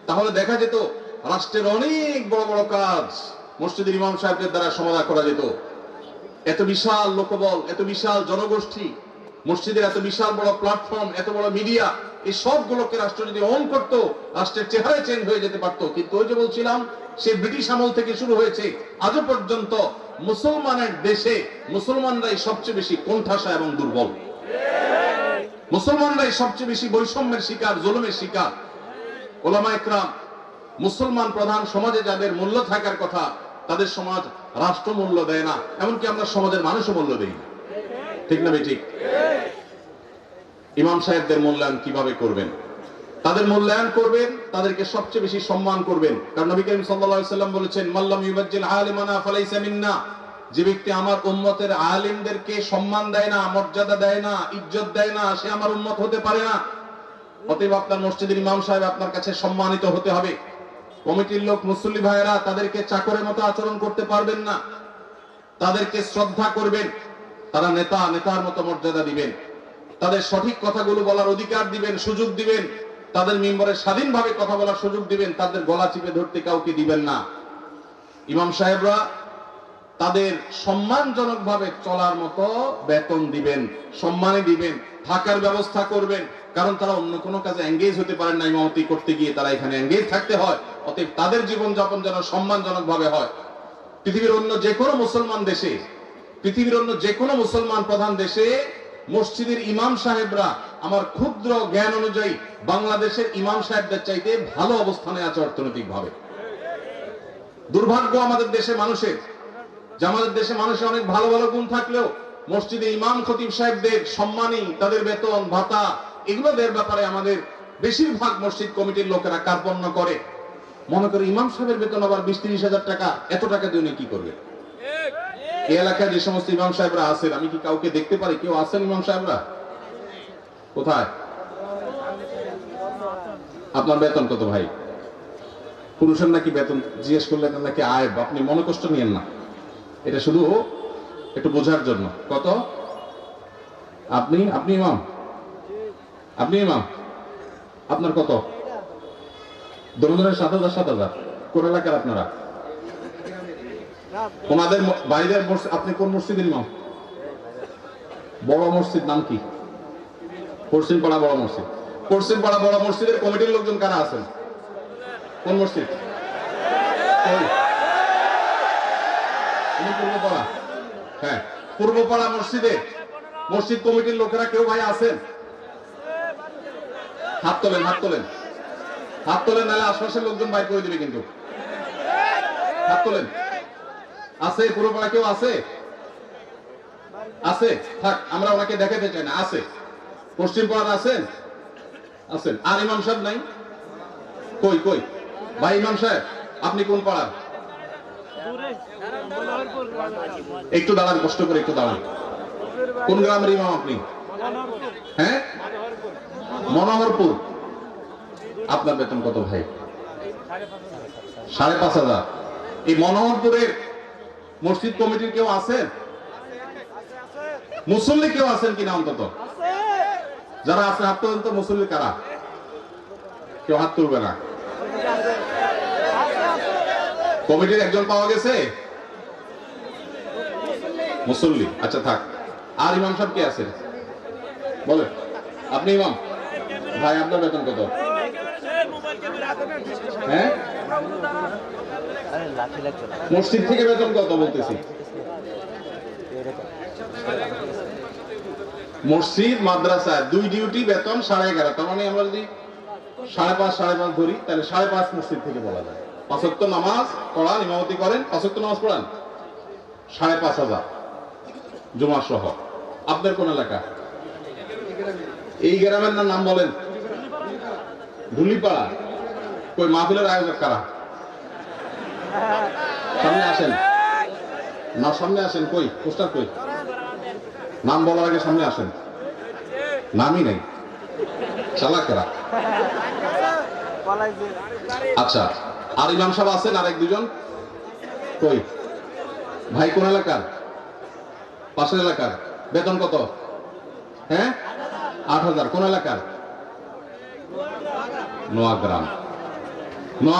তাহলে দেখা যেত রাষ্ট্রের অনেক বড় বড় কাজ মসজিদের ইমাম সাহেবদের দ্বারা সমাধান করা যেত। এত বিশাল লোকবল, এত বিশাল জনগোষ্ঠী, মসজিদের এত বিশাল বড় প্ল্যাটফর্ম, এত বড় মিডিয়া, এই সবগুলোকে রাষ্ট্র যদি অন করত, রাষ্ট্রের চেহারা চেঞ্জ হয়ে যেতে পারত। কিন্তু ওই যে বলছিলাম, সে ব্রিটিশ আমল থেকে শুরু হয়েছে, আজও পর্যন্ত মুসলমানের দেশে মুসলমানরাই সবচেয়ে বেশি কোণঠাসা এবং দুর্বল। মুসলমানরাই সবচেয়ে বেশি বৈষম্যের শিকার, জুলুমের শিকার। ওলামা ইকরাম, মুসলমান প্রধান সমাজে যাদের মূল্য থাকার কথা, তাদের সমাজ রাষ্ট্র মূল্য দেয় না, এমনকি আমরা সমাজের মানুষও মূল্য দেই না। ঠিক না ঠিক? ইমাম সাহেবদের মূল্যায়ন কিভাবে করবেন? তাদের মূল্যায়ন করবেন, তাদেরকে সবচেয়ে বেশি সম্মান করবেন। কারণ নবী করিম সাল্লাল্লাহু আলাইহি ওয়াসাল্লাম বলেছেন, মাল্লাম ইউবাজ্জিল আলিমানা ফালাইসা মিন্না। যে ব্যক্তি আমার উম্মতের আলিমদেরকে সম্মান দেয় না, মর্যাদা দেয় না, ইজ্জত দেয় না, সে আমার উম্মত হতে পারে না। অতএব আপনার মসজিদের ইমাম সাহেব আপনার কাছে সম্মানিত হতে হবে। কমিটির লোক, মুসল্লি ভাইয়েরা, তাদেরকে চাকরের মতো আচরণ করতে পারবেন না, তাদেরকে শ্রদ্ধা করবেন। তারা নেতা, নেতার মতো মর্যাদা দিবেন, তাদের সঠিক কথাগুলো বলার অধিকার দিবেন, সুযোগ দিবেন, তাদের মিম্বরে স্বাধীনভাবে কথা বলার সুযোগ দিবেন, তাদের গলা চিপে ধরতে কাউকে দিবেন না। ইমাম সাহেবরা তাদের সম্মানজনকভাবে চলার মতো বেতন দিবেন, সম্মানে দিবেন, থাকার ব্যবস্থা করবেন। কারণ তারা অন্য কোনো কাজে এঙ্গেজ হতে পারেন না, ইমামতি করতে গিয়ে তারা এখানে এঙ্গেজ থাকতে হয়। অতএব তাদের জীবনযাপন যেন সম্মানজনক ভাবে হয়। পৃথিবীর অন্য যে কোনো মুসলমান দেশে, পৃথিবীর অন্য যে কোনো মুসলমান প্রধান দেশে মসজিদের ইমাম সাহেবরা আমার ক্ষুদ্র জ্ঞান অনুযায়ী বাংলাদেশের ইমাম সাহেবদের চাইতে ভালো অবস্থানে আছে অর্থনৈতিক ভাবে। দুর্ভাগ্য আমাদের দেশে মানুষের, যে আমাদের দেশে মানুষের অনেক ভালো ভালো গুণ থাকলেও মসজিদে ইমাম খতিব সাহেবদের সম্মানী, তাদের বেতন ভাতা, এগুলো দেওয়ার ব্যাপারে আমাদের বেশিরভাগ মসজিদ কমিটির লোকেরা কার্পণ্য করে। মনে করে ইমাম সাহেবের বেতন আবার 20-30 হাজার টাকা, এত টাকা দিয়ে উনি কি করবে? এই এলাকায় যে সমস্ত ইমাম সাহেবরা আছেন, আমি কি কাউকে দেখতে পারি কেউ আছেন ইমাম সাহেবরা? কোথায়? আপনার বেতন কত ভাই? পুরুষের নাকি বেতন জিজ্ঞেস করলে নাকি আয়, আপনি মনে কষ্ট নিয়েন না, এটা শুধু একটু বোঝার জন্য। কত? আপনি আপনি ইমাম, আপনি ইমাম, আপনার কত? দরুনের 7,000 7,000। কোন এলাকার আপনারা? ওনাদের বাইরের মসজিদ। আপনি কোন মসজিদের ইমাম? বড় মসজিদ নাম কি? পশ্চিম পাড়া বড় মসজিদ। পশ্চিম পাড়া বড় মসজিদের কমিটির লোকজন কারা আছেন? কোন মসজিদ? পূর্বপাড়া। হ্যাঁ, পূর্বপাড়া মসজিদে মসজিদ কমিটির লোকেরা কেউ ভাই আছেন? হাত তোলেন, হাত তোলেন, হাত তোলেন, নাহলে আশপাশের লোকজন বাইর করে দিবে কিন্তু। হাত তোলেন। আছে পূর্বপাড়া কেউ আছে? আছে? থাক, আমরা ওনাকে দেখাতে চাই না। আছে? পশ্চিম পাড়া আছেন? আছেন। আর ইমাম সাহেব নাই? কই কই ভাই ইমাম সাহেব, আপনি কোন পাড়ার? একটু দাঁড়ান, কষ্ট করে একটু দাঁড়ান। কোন গ্রামের ইমাম আপনি? হ্যাঁ, মনোহরপুর। আপনার বেতন কত ভাই? 5,500। এই মনোহরপুরের মসজিদ কমিটির কেউ আছেন? মুসল্লি কেউ আছেন কিনা অন্তত? যারা আছে হাত তোলেন তো। মুসল্লি কারা? কেউ হাত তুলবে না। কমিটির একজন পাওয়া গেছে? মুসল্লি। আচ্ছা থাক। আর ইমাম সাহেব কে আছে? বলেন। আপনি ইমাম ভাই, আপনার বেতন কত? হ্যাঁ, মসজিদ থেকে বেতন কত বলতেছি? মসজিদ মাদ্রাসা দুই ডিউটি বেতন 11.5। তার মানে আমরা যদি 5.5 ধরি, তাহলে 5.5 মসজিদ থেকে বলা যায়। 5 ওয়াক্ত নামাজ পড়ান, ইমামতি করেন, 5 ওয়াক্ত নামাজ পড়ান, 5,500 জুমা সহ। আপনার কোন এলাকা? এই গ্রামের নাম বলেন? ধুলিপাড়া। কই মাহফিলের আয়োজক কারা? সামনে আসেন না, সামনে আসেন। কই পোস্টার কই? নাম বলার আগে সামনে আসেন। নামই নেই, চালাক কারা? আচ্ছা, আর ইমাম সাহেব আছেন আর 1-2 জন? কই ভাই? কোন এলাকার? পাশের এলাকার। বেতন কত? হ্যাঁ, 8,000। কোন এলাকার? নোয়াগ্রাম।